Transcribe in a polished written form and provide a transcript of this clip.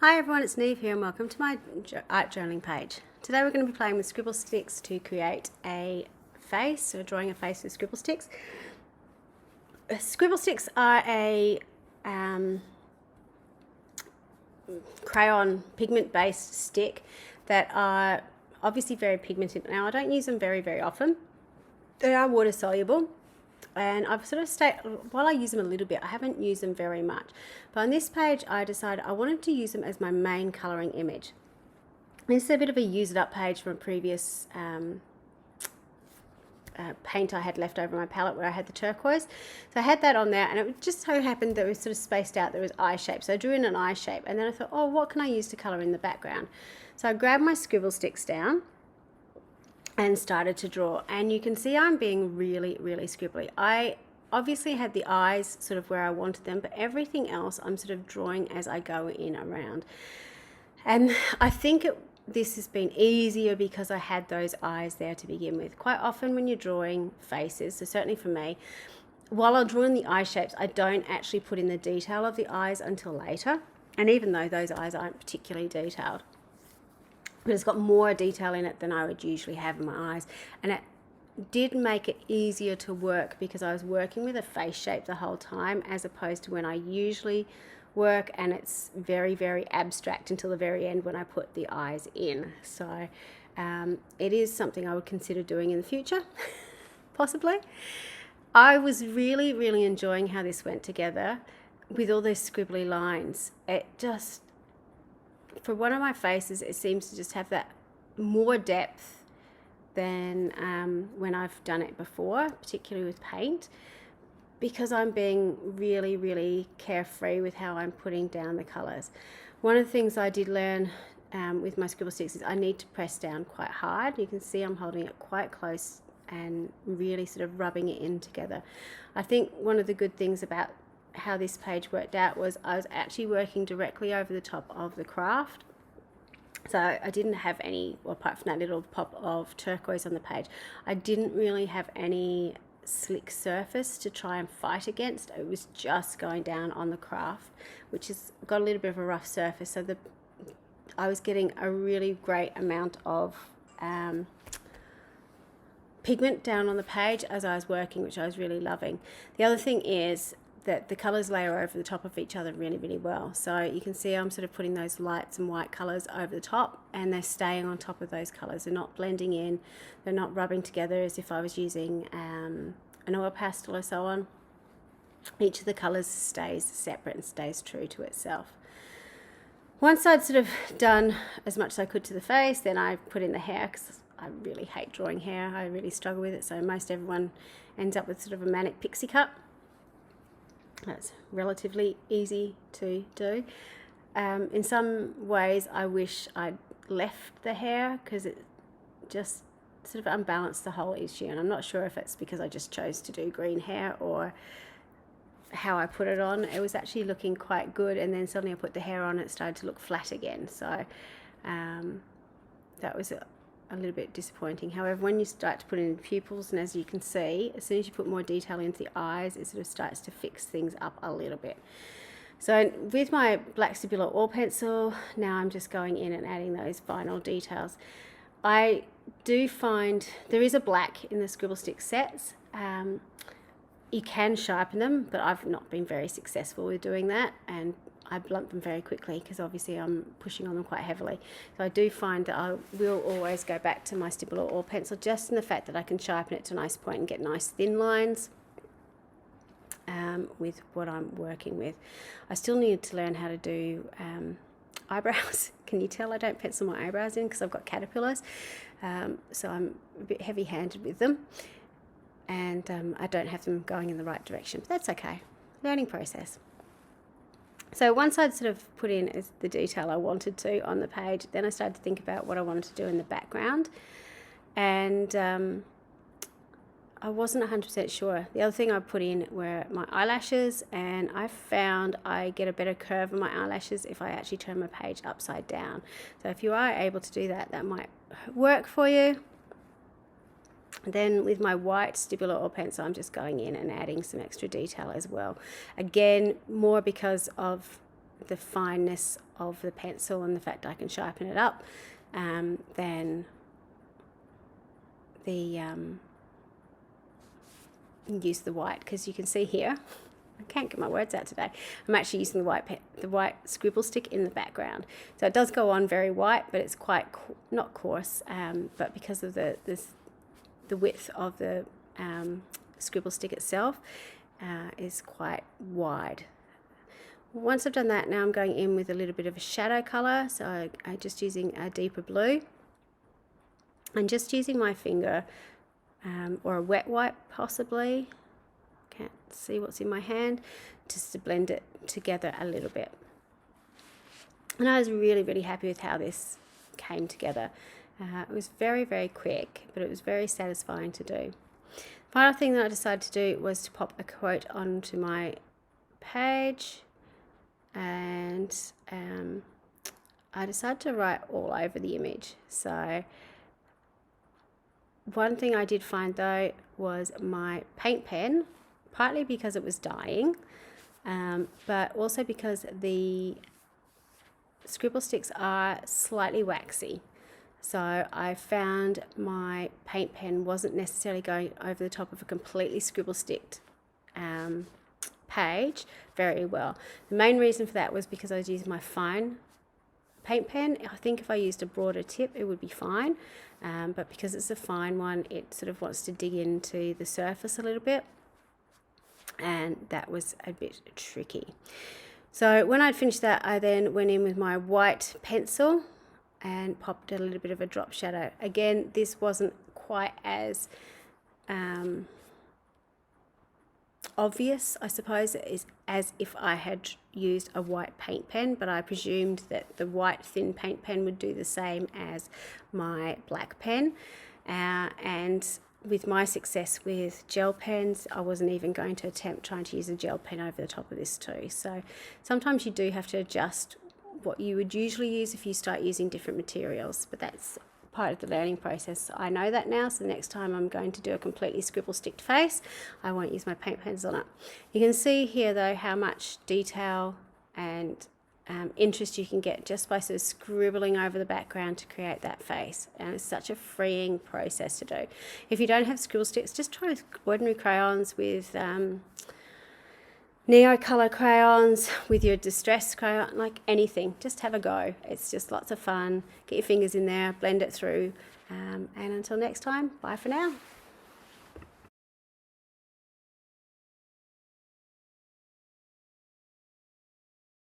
Hi everyone, it's Niamh here and welcome to my art journaling page. Today we're going to be playing with scribble sticks to create a face, or drawing a face with scribble sticks. Scribble sticks are a crayon pigment based stick that are obviously very pigmented. Now I don't use them very often. They are water soluble. And I've sort of stayed, while I use them a little bit, I haven't used them very much. But on this page, I decided I wanted to use them as my main colouring image. This is a bit of a use it up page from a previous paint I had left over my palette where I had the turquoise. So I had that on there, and it just so happened that it was sort of spaced out. There was eye shape. So I drew in an eye shape, and then I thought, oh, what can I use to colour in the background? So I grabbed my scribble sticks down and started to draw, and you can see I'm being really scribbly. I obviously had the eyes sort of where I wanted them, but everything else I'm sort of drawing as I go in around. And I think this has been easier because I had those eyes there to begin with. Quite often when you're drawing faces, so certainly for me, while I'm drawing the eye shapes, I don't actually put in the detail of the eyes until later. And even though those eyes aren't particularly detailed, but it's got more detail in it than I would usually have in my eyes. And it did make it easier to work because I was working with a face shape the whole time, as opposed to when I usually work and it's very abstract until the very end when I put the eyes in. So it is something I would consider doing in the future, possibly. I was really enjoying how this went together with all those scribbly lines. It just, for one of my faces, it seems to just have that more depth than when I've done it before, particularly with paint, because I'm being really carefree with how I'm putting down the colours. One of the things I did learn with my scribble sticks is I need to press down quite hard. You can see I'm holding it quite close and really sort of rubbing it in together. I think one of the good things about how this page worked out was I was actually working directly over the top of the craft. So I didn't have any, well, apart from that little pop of turquoise on the page, I didn't really have any slick surface to try and fight against. It was just going down on the craft, which has got a little bit of a rough surface. So I was getting a really great amount of pigment down on the page as I was working, which I was really loving. The other thing is that the colours layer over the top of each other really well. So you can see I'm sort of putting those lights and white colours over the top, and they're staying on top of those colours. They're not blending in, they're not rubbing together as if I was using an oil pastel or so on. Each of the colours stays separate and stays true to itself. Once I'd sort of done as much as I could to the face, then I put in the hair, because I really hate drawing hair. I really struggle with it, so most everyone ends up with sort of a manic pixie cut. That's relatively easy to do. In some ways I wish I'd left the hair, because it just sort of unbalanced the whole issue, and I'm not sure if it's because I just chose to do green hair or how I put it on. It was actually looking quite good, and then suddenly I put the hair on and it started to look flat again. So that was a little bit disappointing. However, when you start to put in pupils, and as you can see, as soon as you put more detail into the eyes, it sort of starts to fix things up a little bit. So with my black Stabilo oil pencil, now I'm just going in and adding those final details. I do find there is a black in the scribble stick sets. You can sharpen them, but I've not been very successful with doing that, and I blunt them very quickly because obviously I'm pushing on them quite heavily. So I do find that I will always go back to my Stabilo oil pencil, just in the fact that I can sharpen it to a nice point and get nice thin lines with what I'm working with. I still need to learn how to do eyebrows. Can you tell I don't pencil my eyebrows in because I've got caterpillars? So I'm a bit heavy-handed with them, and I don't have them going in the right direction, but that's okay. Learning process. So once I'd sort of put in the detail I wanted to on the page, then I started to think about what I wanted to do in the background, and I wasn't 100% sure. The other thing I put in were my eyelashes, and I found I get a better curve on my eyelashes if I actually turn my page upside down. So if you are able to do that, that might work for you. Then with my white Stabilo oil pencil, I'm just going in and adding some extra detail as well. Again, more because of the fineness of the pencil and the fact I can sharpen it up than the use the white, because you can see here, I can't get my words out today. I'm actually using the white scribble stick in the background. So it does go on very white, but it's quite not coarse, but because of the width of the scribble stick itself is quite wide. Once I've done that, now I'm going in with a little bit of a shadow color. So I'm just using a deeper blue and just using my finger or a wet wipe possibly. Can't see what's in my hand, just to blend it together a little bit. And I was really, really happy with how this came together. It was very, very quick, but it was very satisfying to do. Final thing that I decided to do was to pop a quote onto my page, and I decided to write all over the image. So one thing I did find though was my paint pen, partly because it was dying, but also because the scribble sticks are slightly waxy. So I found my paint pen wasn't necessarily going over the top of a completely scribble sticked page very well. The main reason for that was because I was using my fine paint pen. I think if I used a broader tip it would be fine, but because it's a fine one, it sort of wants to dig into the surface a little bit, and that was a bit tricky. So when I'd finished that, I then went in with my white pencil and popped a little bit of a drop shadow. Again, this wasn't quite as obvious, I suppose, as if I had used a white paint pen, but I presumed that the white thin paint pen would do the same as my black pen. And with my success with gel pens, I wasn't even going to attempt trying to use a gel pen over the top of this too. So sometimes you do have to adjust what you would usually use if you start using different materials, but that's part of the learning process. I know that now, so the next time I'm going to do a completely scribble sticked face, I won't use my paint pens on it. You can see here though how much detail and interest you can get just by sort of scribbling over the background to create that face, and it's such a freeing process to do. If you don't have scribble sticks, just try with ordinary crayons, with Neo color crayons, with your distress crayon, like anything, just have a go. It's just lots of fun. Get your fingers in there, blend it through, and until next time, bye for now.